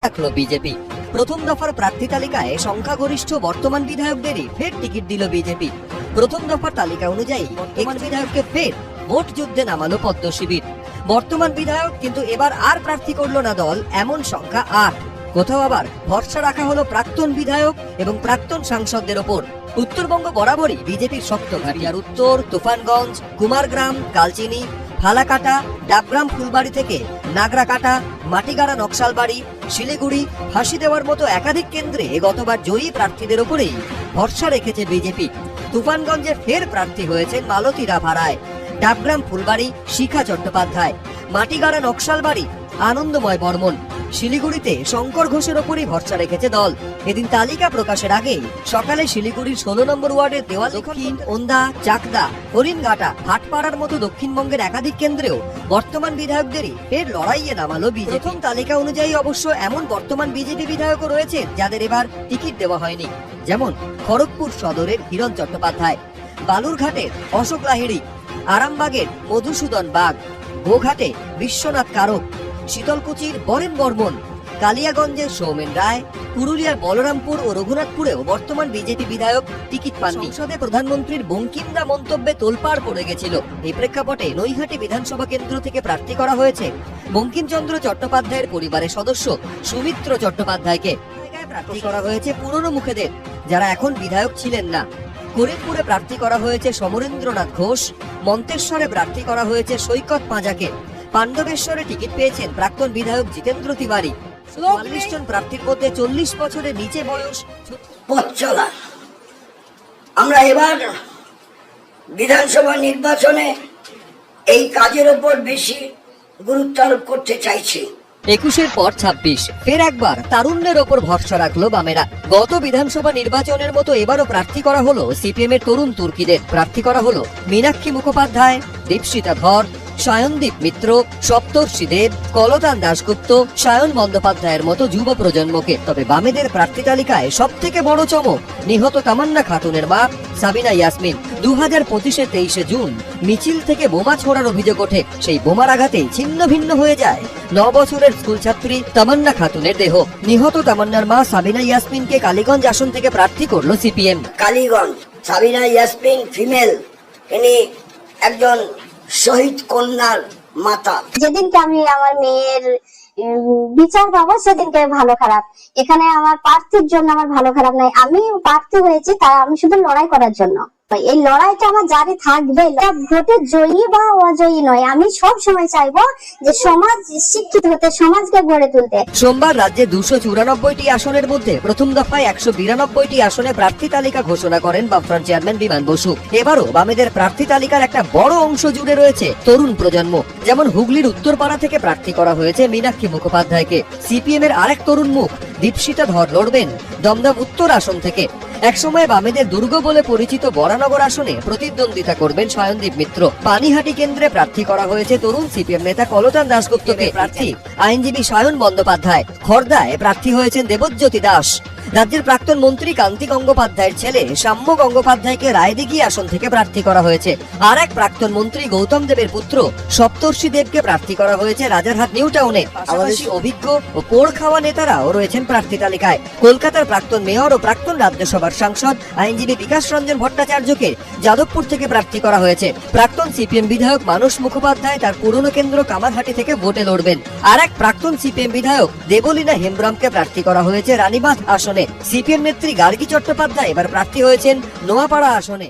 রাখলো বিজেপি। প্রথম দফার প্রার্থী তালিকায় সংখ্যাগরিষ্ঠ বর্তমান বিধায়কদেরই ফের টিকিট দিল বিজেপি। প্রথম দফার তালিকা অনুযায়ী বর্তমান বিধায়ককে ফের ভোট যুদ্ধে নামালো পদ্ম শিবির। বর্তমান বিধায়ক কিন্তু এবার আর প্রার্থী করলো না দল, এমন সংখ্যা 8। কোথাও আবার ভরসা রাখা হলো প্রাক্তন বিধায়ক এবং প্রাক্তন সাংসদদের ওপর। উত্তরবঙ্গ বরাবরই বিজেপির শক্ত ঘাঁটি। আর উত্তর তুফানগঞ্জ, কুমারগ্রাম, কালচিনি, ফালাকাটা, ডাবগ্রাম, ফুলবাড়ি থেকে নাগরাকাটা, মাটিগাড়া, নকশালবাড়ি, শিলিগুড়ি, ফাঁসি দেওয়ার মতো একাধিক কেন্দ্রে গতবার জয়ী প্রার্থীদের ওপরেই ভরসা রেখেছে বিজেপি। তুফানগঞ্জে ফের প্রার্থী হয়েছেন মালতী রাভারায়, ডাবগ্রাম ফুলবাড়ি শিখা চট্টোপাধ্যায়, মাটিগাড়া নকশালবাড়ি আনন্দময় বর্মন, শিলিগুড়িতে শঙ্কর ঘোষের ওপরই ভরসা রেখেছে দল। এদিন তালিকা প্রকাশের আগে সকালে শিলিগুড়ির 16 নম্বর ওয়ার্ডের দেওয়াল দক্ষিণ, ওন্দা, চাকদা, হরিণঘাটা, হাটপাড়ার মতো দক্ষিণবঙ্গের একাধিক কেন্দ্রেও বর্তমান বিধায়কদেরই ফের লড়াইয়ে নামালো বিজেপি। প্রথম তালিকা অনুযায়ী অবশ্য এমন বর্তমান বিজেপি বিধায়কও রয়েছেন যাদের এবার টিকিট দেওয়া হয়নি, যেমন খড়গপুর সদরের হিরণ চট্টোপাধ্যায়, বালুরঘাটের অশোক লাহিড়ী, আরামবাগের মধুসূদন বাগ, গোঘাটে বিশ্বনাথ কারক, শীতলকুচির বরেন বর্মন, কালিয়াগঞ্জের সৌমেন রায়, পুরুলিয়ার বলরামপুর ও রঘুনাথপুরেও বর্তমান বিজেপি বিধায়ক টিকিট পাননি। সংসদে প্রধানমন্ত্রীর বঙ্কিমদা মন্তব্যে তোলপাড় পড়ে গেছিল। এই প্রেক্ষাপটে নৈহাটি বিধানসভা কেন্দ্র থেকে প্রার্থী করা হয়েছে বঙ্কিমচন্দ্র চট্টোপাধ্যায়ের পরিবারের সদস্য সুমিত্র চট্টোপাধ্যায়কে। প্রার্থী করা হয়েছে পুরনো মুখেদের, যারা এখন বিধায়ক ছিলেন না। করিমপুরে প্রার্থী করা হয়েছে সমরেন্দ্রনাথ ঘোষ, মন্তেশ্বরে প্রার্থী করা হয়েছে সৈকত পাঁজাকে, পাণ্ডবেশ্বরে টিকিট পেয়েছেন প্রাক্তন বিধায়ক জিতেন্দ্র তিওয়ারি। 44 জন প্রার্থীর মধ্যে 40 বছরের নিচে বয়স পথ চলা। আমরা এবার বিধানসভা নির্বাচনে এই কাজের উপর বেশি গুরুত্ব আরোপ করতে চাইছি। 21-এর পর 26, ফের একবার তারুণ্যের ওপর ভরসা রাখলো বামেরা। গত বিধানসভা নির্বাচনের মতো এবারও প্রার্থী করা হলো সিপিএম এর তরুণ তুর্কিদের। প্রার্থী করা হলো মীনাক্ষী মুখোপাধ্যায়, দীপশিতা ধর, সায়নদীপ মিত্র, সপ্তর্ষি দেব, কলতান দাশগুপ্ত, সায়ন বন্দ্যোপাধ্যায়ের মতো যুব প্রজন্মকে। তবে বামেদের প্রার্থী তালিকায় সব থেকে বড় চমক নিহত তামান্না খাতুনের মা সাবিনা ইয়াসমিন। 2025-এর 23শে জুন মিছিল থেকে বোমা ছোড়ার অভিযোগ ওঠে। সেই বোমার আঘাতে ছিন্ন ভিন্ন হয়ে যায় 9 বছরের স্কুল ছাত্রী তামান্না খাতুনের দেহ। নিহত তামান্নার মা সাবিনা ইয়াসমিনকে কালীগঞ্জ আসন থেকে প্রার্থী করলো সিপিএম। কালীগঞ্জ সাবিনা ইয়াসমিন ফিমেল, ইনি একজন শহীদ কন্যার মাতা। যেদিনকে আমি আমার মেয়ের বিচার পাবো সেদিনকে ভালো খারাপ, এখানে আমার প্রার্থীর জন্য আমার ভালো খারাপ নাই। আমি প্রার্থী হয়েছি তা আমি শুধু লড়াই করার জন্য। এই লড়াইটা আমার জারি থাকবে, ভোটে জয়ী বা অজয়ী নয়। আমি সব সময় চাইবো যে সমাজ শিক্ষিত হতে, সমাজকে গড়ে তুলতে। সোমবার রাজ্যে 294টি আসনের মধ্যে প্রথম দফায় 192টি আসনে প্রার্থী তালিকা ঘোষণা করেন বামফ্রন্ট চেয়ারম্যান বিমান বসু। এবারও বামেদের প্রার্থী তালিকার একটা বড় অংশ জুড়ে রয়েছে তরুণ প্রজন্ম। যেমন হুগলির উত্তরপাড়া থেকে প্রার্থী করা হয়েছে মীনাক্ষী মুখোপাধ্যায়কে। সিপিএম এর আরেক তরুণ মুখ দীপশিতা ধর লড়বেন দমদম উত্তর আসন থেকে। একসময় বামেদের দুর্গ বলে পরিচিত বরানগর আসনে প্রতিদ্বন্দ্বিতা করবেন সায়নদীপ মিত্র। পানিহাটি কেন্দ্রে প্রার্থী করা হয়েছে তরুণ সিপিএম নেতা কলতান দাশগুপ্তকে। প্রার্থী আইনজীবী সায়ন বন্দ্যোপাধ্যায়। খড়দায় প্রার্থী হয়েছেন দেবজ্যোতি দাস। রাজ্যের প্রাক্তন মন্ত্রী কান্তি গঙ্গোপাধ্যায়ের ছেলে সাম্য গঙ্গোপাধ্যায়কে রায়দিঘি আসন থেকে প্রার্থী করা হয়েছে। আর এক প্রাক্তন মন্ত্রী গৌতম দেবের পুত্র সপ্তর্ষি দেবকে প্রার্থী করা হয়েছে রাজারহাট নিউ টাউনে। পাশাপাশি অভিজ্ঞ ও পোড় খাওয়া নেতারাও রয়েছেন প্রার্থী তালিকায়। কলকাতার প্রাক্তন মেয়র ও প্রাক্তন রাজ্যসভার সাংসদ আইনজীবী বিকাশ রঞ্জন ভট্টাচার্যকে যাদবপুর থেকে প্রার্থী করা হয়েছে। প্রাক্তন সিপিএম বিধায়ক মানস মুখোপাধ্যায় তার পুরনো কেন্দ্র কামারহাটি থেকে ভোটে লড়বেন। আর এক প্রাক্তন সিপিএম বিধায়ক দেবলীনা হেমব্রমকে প্রার্থী করা হয়েছে রানীবাঁধ আসনে। সিপিএম নেত্রী গার্গী চট্টোপাধ্যায় এবার প্রার্থী হয়েছেন নোয়াপাড়া আসনে।